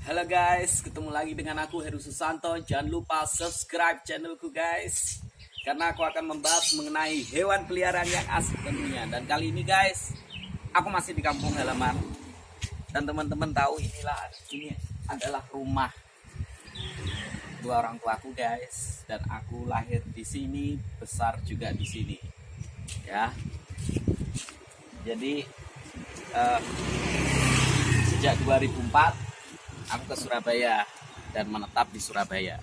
Halo guys, ketemu lagi dengan aku Heru Susanto. Jangan lupa subscribe channelku guys, karena aku akan membahas mengenai hewan peliharaan yang asik tentunya. Dan kali ini guys, aku masih di kampung halaman. Dan teman-teman tahu ini adalah rumah dua orang tuaku guys. Dan aku lahir di sini, besar juga di sini. Ya. Jadi sejak 2004 aku ke Surabaya dan menetap di Surabaya.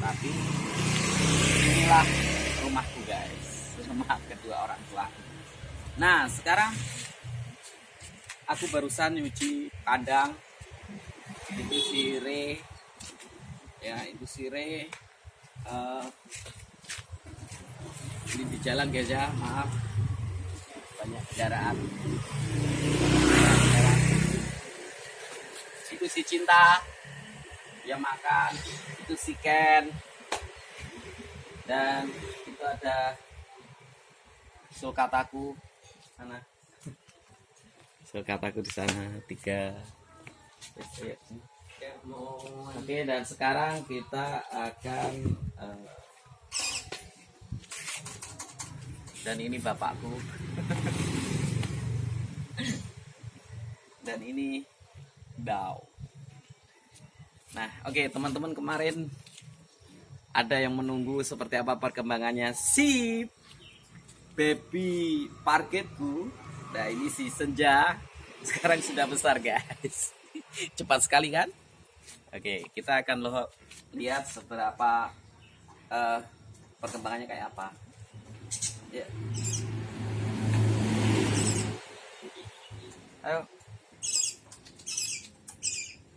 Tapi inilah rumahku guys, rumah kedua orang tua. Nah sekarang aku barusan nyuci kandang. Itu sire, ya itu sire. Ini di jalan guys ya, maaf banyak kendaraan. Itu si Cinta, dia makan. Itu si Ken, dan itu ada sulkataku sana. Sulkataku di sana 3. Oke, dan sekarang kita akan dan ini bapakku. Dan ini Dao. Nah, oke teman-teman, kemarin ada yang menunggu seperti apa perkembangannya si baby parketku. Nah, ini si Senja sekarang sudah besar guys. Cepat sekali kan? Oke, kita akan lihat seberapa perkembangannya kayak apa. Ya. Ayo.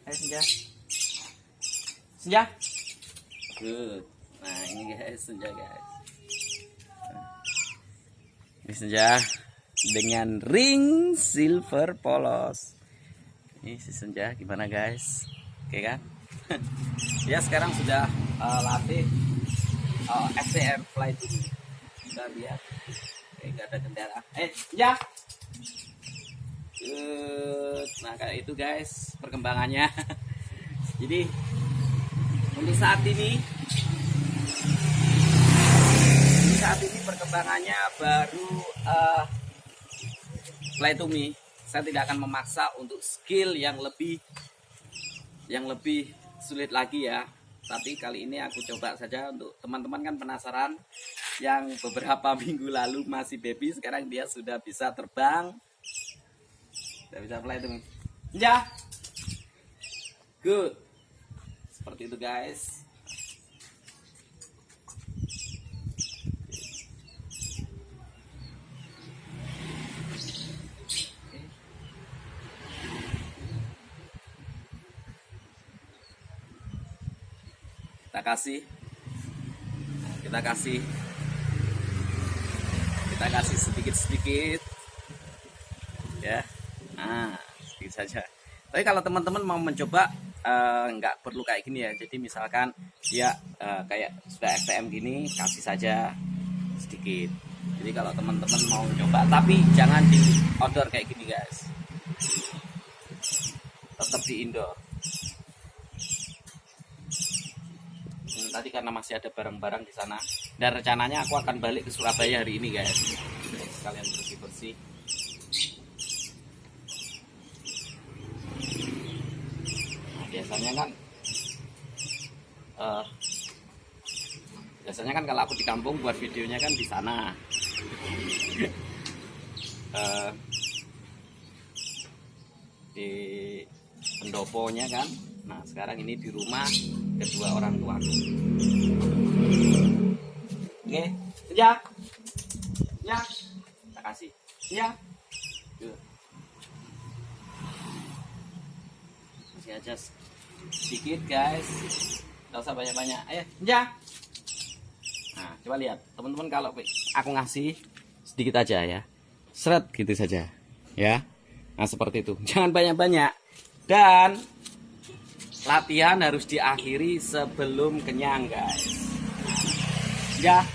Ayo Senja. Senja. Good. Nah ini guys Senja guys. Ini Senja dengan ring silver polos. Ini si Senja gimana guys? Oke kan? Ya sekarang sudah latih SCR flight ini. Kita lihat. Oke, nggak ada kendaraan. Senja. Nah kayak itu guys perkembangannya. Jadi untuk saat ini perkembangannya baru fly to me. Saya tidak akan memaksa untuk skill yang lebih sulit lagi ya. Tapi kali ini aku coba saja untuk teman-teman kan penasaran. Yang beberapa minggu lalu masih baby, sekarang dia sudah bisa terbang. Sudah bisa fly to me. Ya. Good. Seperti itu guys. Kita kasih sedikit ya. Nah sedikit saja. Tapi kalau teman-teman mau mencoba nggak perlu kayak gini ya. Jadi misalkan dia kayak sudah STM gini, kasih saja sedikit. Jadi kalau teman-teman mau coba, tapi jangan di outdoor kayak gini guys, tetap di indoor. Tadi karena masih ada barang-barang di sana, dan rencananya aku akan balik ke Surabaya hari ini guys. Sekalian bersih-bersih. Biasanya kan kalau aku di kampung buat videonya kan di sana. Di pendoponya kan. Nah sekarang ini di rumah kedua orang tuaku. Oke, Senja. Ya, terima kasih. Ya. Masih aja sedikit guys, nggak usah banyak-banyak. Ayo Senja. Nah coba lihat teman-teman, kalau aku ngasih sedikit aja ya, seret gitu saja ya. Nah seperti itu, jangan banyak-banyak. Dan latihan harus diakhiri sebelum kenyang guys. Ya.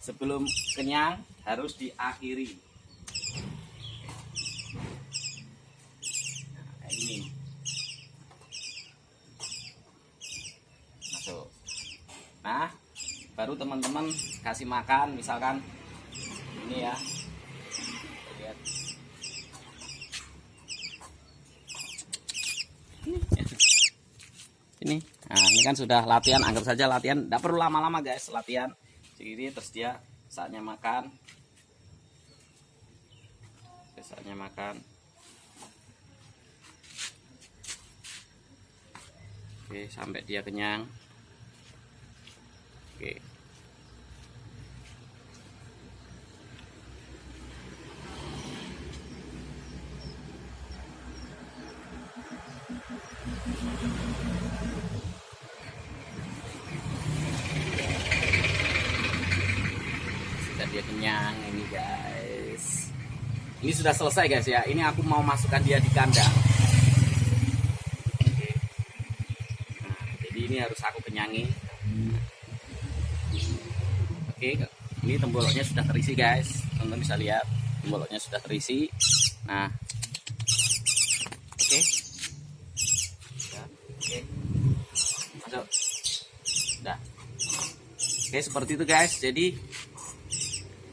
Sebelum kenyang harus diakhiri. baru teman-teman kasih makan, misalkan ini ya. Lihat. Ini, nah ini kan sudah latihan, anggap saja latihan, tidak perlu lama-lama guys, latihan. Jadi terus dia saatnya makan, saatnya makan. Oke, sampai dia kenyang. Oke. Sudah dia kenyang ini guys. Ini sudah selesai guys ya. Ini aku mau masukkan dia di kandang. Oke. Nah, jadi ini harus aku kenyangi. Oke, ini temboloknya sudah terisi guys. Teman-teman bisa lihat temboloknya sudah terisi. Nah, oke. Oke. Masuk. Udah. Oke, seperti itu guys. Jadi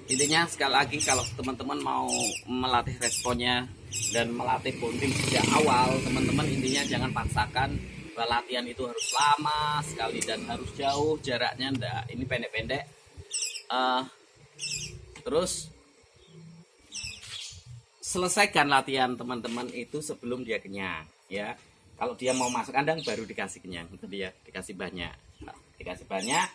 intinya sekali lagi kalau teman-teman mau melatih responnya dan melatih bonding sejak awal, teman-teman intinya jangan paksakan bahwa latihan itu harus lama sekali dan harus jauh jaraknya. Enggak, ini pendek-pendek. Terus selesaikan latihan teman-teman itu sebelum dia kenyang ya. Kalau dia mau masuk kandang baru dikasih kenyang, itu dia dikasih banyak. Nah, dikasih banyak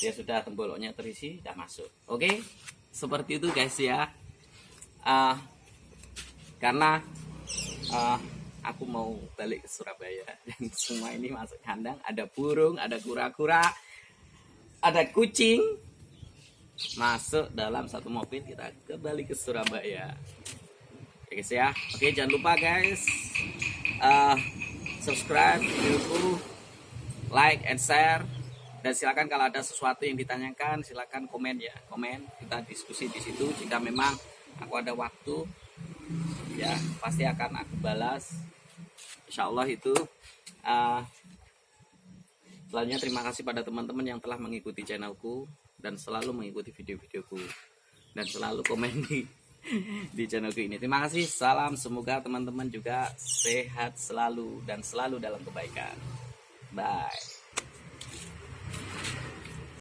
dia sudah temboloknya terisi, udah masuk. Oke, seperti itu guys ya. Karena aku mau balik ke Surabaya dan semua ini masuk kandang, ada burung, ada kura-kura, ada kucing masuk dalam satu mobil, kita kembali ke Surabaya. Oke guys ya. Oke, jangan lupa guys subscribe videoku, like and share, dan silakan kalau ada sesuatu yang ditanyakan silakan komen ya, komen, kita diskusi di situ. Jika memang aku ada waktu ya pasti akan aku balas, insya Allah itu. Selanjutnya terima kasih pada teman-teman yang telah mengikuti channelku dan selalu mengikuti video-videoku dan selalu komen di channelku ini. Terima kasih, salam, semoga teman-teman juga sehat selalu dan selalu dalam kebaikan. Bye.